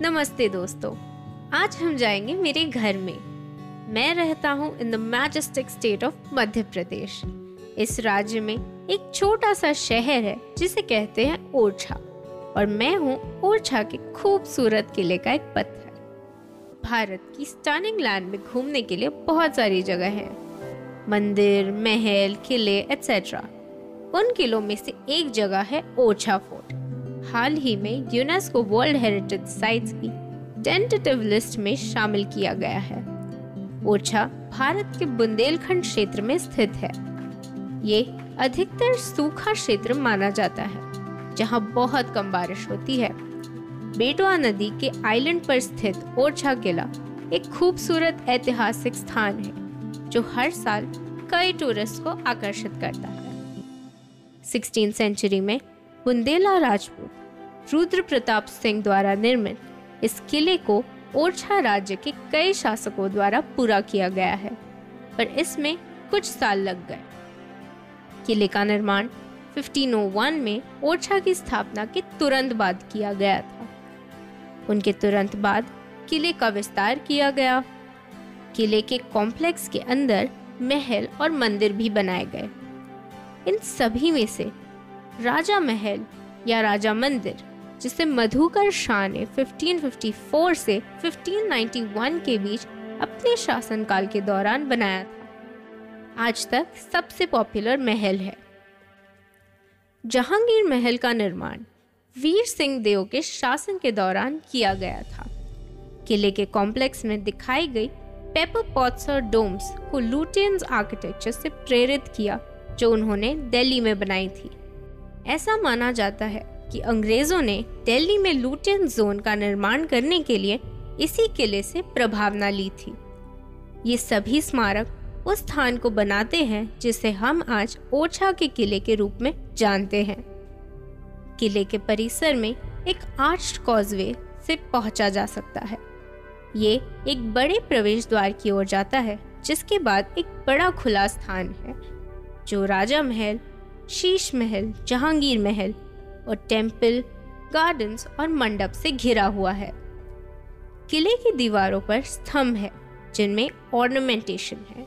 नमस्ते दोस्तों, आज हम जाएंगे मेरे घर में। मैं रहता हूँ in the majestic state of Madhya Pradesh. इस राज्य में एक छोटा सा शहर है जिसे कहते हैं ओरछा, और मैं हूँ ओरछा के खूबसूरत किले का एक पत्थर। भारत की स्टनिंग लैंड में घूमने के लिए बहुत सारी जगह है, मंदिर, महल, किले एटसेट्रा। उन किलों में से एक जगह है ओरछा फोर्ट। हाल ही में यूनेस्को वर्ल्ड हेरिटेज साइट्स की टेंटेटिव लिस्ट में शामिल किया गया है। ओरछा भारत के बुंदेलखंड क्षेत्र में स्थित है। ये अधिकतर सूखा क्षेत्र माना जाता है, जहां बहुत कम बारिश होती है। बेटवा नदी के आइलैंड पर स्थित ओरछा किला एक खूबसूरत ऐतिहासिक स्थान है, जो हर साल कई टूरिस्ट को आकर्षित करता है। 16वीं सेंचुरी में बुंदेला राजपूत रुद्र प्रताप सिंह द्वारा निर्मित इस किले को ओरछा राज्य के कई शासकों द्वारा पूरा किया गया है, पर इसमें कुछ साल लग गए। किले का निर्माण 1501 में ओरछा की स्थापना के तुरंत बाद किया गया था। उनके तुरंत बाद किले का विस्तार किया गया। किले के कॉम्प्लेक्स के अंदर महल और मंदिर भी बनाए गए। इन सभी में से राजा महल या राजा मंदिर, जिसे मधुकर शाह ने 1554 से 1591 के बीच अपने शासनकाल के दौरान बनाया था, आज तक सबसे पॉपुलर महल है। जहांगीर महल का निर्माण वीर सिंह देव के शासन के दौरान किया गया था। किले के कॉम्प्लेक्स में दिखाई गई पेपर पॉट्स और डोम्स को लुटियंस आर्किटेक्चर से प्रेरित किया, जो उन्होंने दिल्ली में बनाई थी। ऐसा माना जाता है कि अंग्रेजों ने दिल्ली में लुटियन जोन का निर्माण करने के लिए इसी किले से प्रभावना ली थी। ये सभी स्मारक उस स्थान को बनाते हैं जिसे हम आज ओरछा के किले के रूप में जानते हैं। किले के परिसर में एक आर्च्ड कॉजवे से पहुंचा जा सकता है। ये एक बड़े प्रवेश द्वार की ओर जाता है, जिसके बाद एक बड़ा खुला स्थान है, जो राजा महल, शीश महल, जहांगीर महल और टेम्पल, गार्डन्स और मंडप से घिरा हुआ है। किले की दीवारों पर स्तंभ है, जिनमें ऑर्नामेंटेशन है।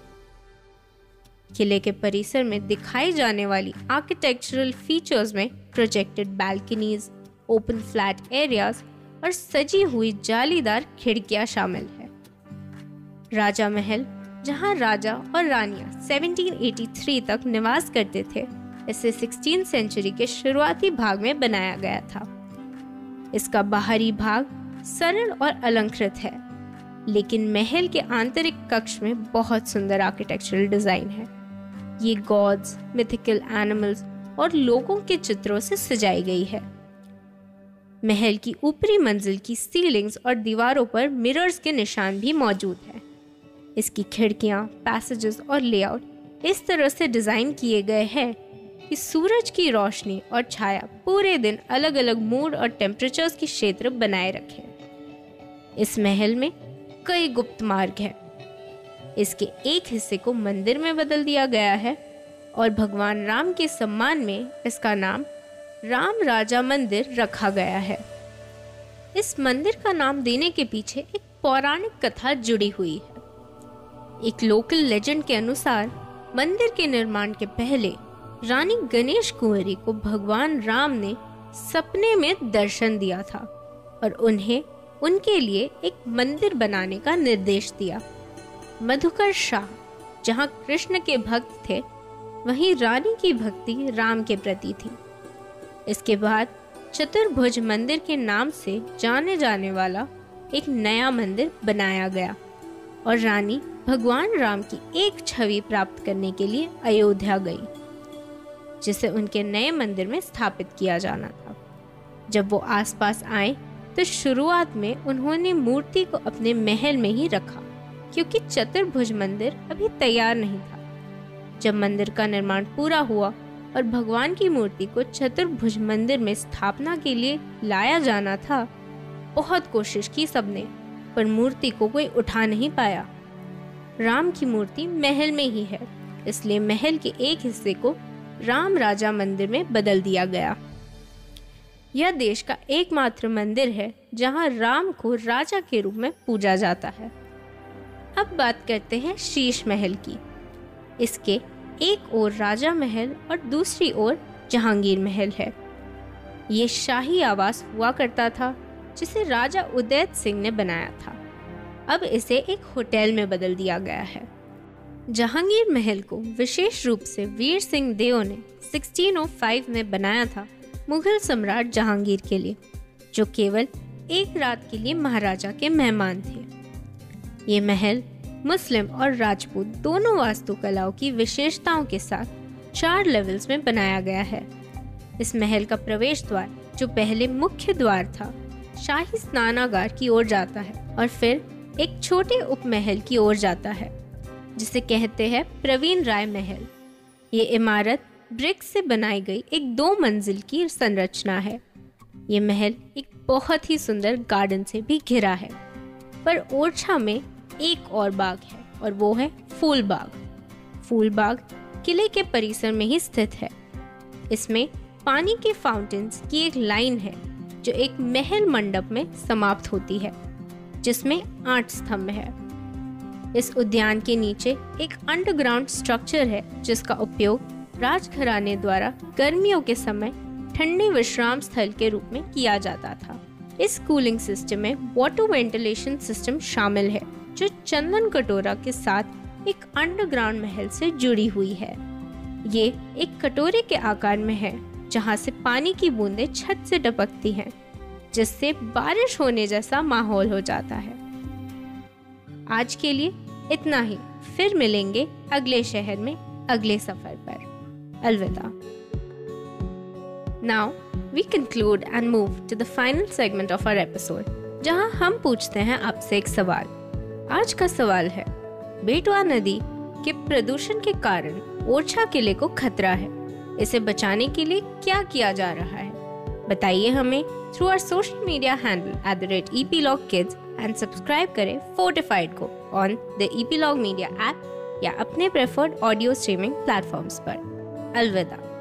किले के परिसर में दिखाई जाने वाली आर्किटेक्चरल फीचर्स में projected balconies, open flat areas और सजी हुई जालीदार खिड़कियां शामिल है। राजा महल, जहां राजा और रानियां 1783 तक निवास करते थे, इसे 16वीं सेंचुरी के शुरुआती भाग में बनाया गया था। इसका बाहरी भाग सरल और अलंकृत है, लेकिन महल के आंतरिक कक्ष में बहुत सुंदर आर्किटेक्चरल डिजाइन है। ये गॉड्स, मिथिकल एनिमल्स और लोगों के चित्रों से सजाई गई है। महल की ऊपरी मंजिल की सीलिंग्स और दीवारों पर मिरर्स के निशान भी मौजूद हैं। इसकी खिड़कियां, पैसेजेस और लेआउट इस तरह से डिजाइन किए गए हैं कि सूरज की रोशनी और छाया पूरे दिन अलग अलग मूड और टेम्परेचर्स के क्षेत्र बनाए रखे। इस महल में कई गुप्त मार्ग हैं। इसके एक हिस्से को मंदिर में बदल दिया गया है और भगवान राम के सम्मान में इसका नाम राम राजा मंदिर रखा गया है। इस मंदिर का नाम देने के पीछे एक पौराणिक कथा जुड़ी हुई है। एक लोकल लेजेंड के अनुसार मंदिर के निर्माण के पहले रानी गणेश कुंवरी को भगवान राम ने सपने में दर्शन दिया था और उन्हें उनके लिए एक मंदिर बनाने का निर्देश दिया। मधुकर शाह जहां कृष्ण के भक्त थे, वहीं रानी की भक्ति राम के प्रति थी। इसके बाद चतुर्भुज मंदिर के नाम से जाने जाने वाला एक नया मंदिर बनाया गया और रानी भगवान राम की एक छवि प्राप्त करने के लिए अयोध्या गई, जिसे उनके नए मंदिर में स्थापित किया जाना था। जब वो आसपास आए तो शुरुआत में उन्होंने मूर्ति को अपने महल में ही रखा, क्योंकि चतुर्भुज मंदिर अभी तैयार नहीं था। जब मंदिर का निर्माण पूरा हुआ और भगवान की मूर्ति को चतुर्भुज मंदिर में स्थापना के लिए लाया जाना था, बहुत कोशिश की सबने, पर मूर्ति को कोई उठा नहीं पाया। राम की मूर्ति महल में ही है, इसलिए महल के एक हिस्से को राम राजा मंदिर में बदल दिया गया। यह देश का एकमात्र मंदिर है जहां राम को राजा के रूप में पूजा जाता है। अब बात करते हैं शीश महल की। इसके एक ओर राजा महल और दूसरी ओर जहांगीर महल है। ये शाही आवास हुआ करता था जिसे राजा उदय सिंह ने बनाया था। अब इसे एक होटल में बदल दिया गया है। जहांगीर महल को विशेष रूप से वीर सिंह देओ ने 1605 में बनाया था मुगल सम्राट जहांगीर के लिए, जो केवल एक रात के लिए महाराजा के मेहमान थे। ये महल मुस्लिम और राजपूत दोनों वास्तुकलाओं की विशेषताओं के साथ 4 लेवल्स में बनाया गया है। इस महल का प्रवेश द्वार, जो पहले मुख्य द्वार था, शाही स्नानागार की ओर जाता है और फिर एक छोटे उपमहल की ओर जाता है जिसे कहते हैं प्रवीण राय महल। ये इमारत ब्रिक्स से बनाई गई एक 2 मंजिल की संरचना है। ये महल एक बहुत ही सुंदर गार्डन से भी घिरा है। पर ओरछा में एक और बाग है और वो है फूल बाग। फूल बाग किले के परिसर में ही स्थित है। इसमें पानी के फाउंटेन्स की एक लाइन है जो एक महल मंडप में समाप्त होती है, जिसमें 8 स्तंभ है। इस उद्यान के नीचे एक अंडरग्राउंड स्ट्रक्चर है जिसका उपयोग राजघराने द्वारा गर्मियों के समय ठंडे विश्राम स्थल के रूप में किया जाता था। इस कूलिंग सिस्टम में वाटर वेंटिलेशन सिस्टम शामिल है जो चंदन कटोरा के साथ एक अंडरग्राउंड महल से जुड़ी हुई है। ये एक कटोरे के आकार में है जहां से पानी की बूंदें छत से टपकती हैं, जिससे बारिश होने जैसा माहौल हो जाता है। आज के लिए इतना ही। फिर मिलेंगे अगले शहर में अगले सफर पर। अलविदा। Now we conclude and move to the final segment of our episode, जहां हम पूछते हैं आपसे एक सवाल। आज का सवाल है, बेटवा नदी के प्रदूषण के कारण ओरछा किले को खतरा है। इसे बचाने के लिए क्या किया जा रहा है? बताइए हमें through our social media handle @EPlogKids and subscribe करें फोर्टिफाइड को on the EPlog media app या अपने प्रेफर्ड ऑडियो स्ट्रीमिंग प्लेटफॉर्म्स पर। अलविदा।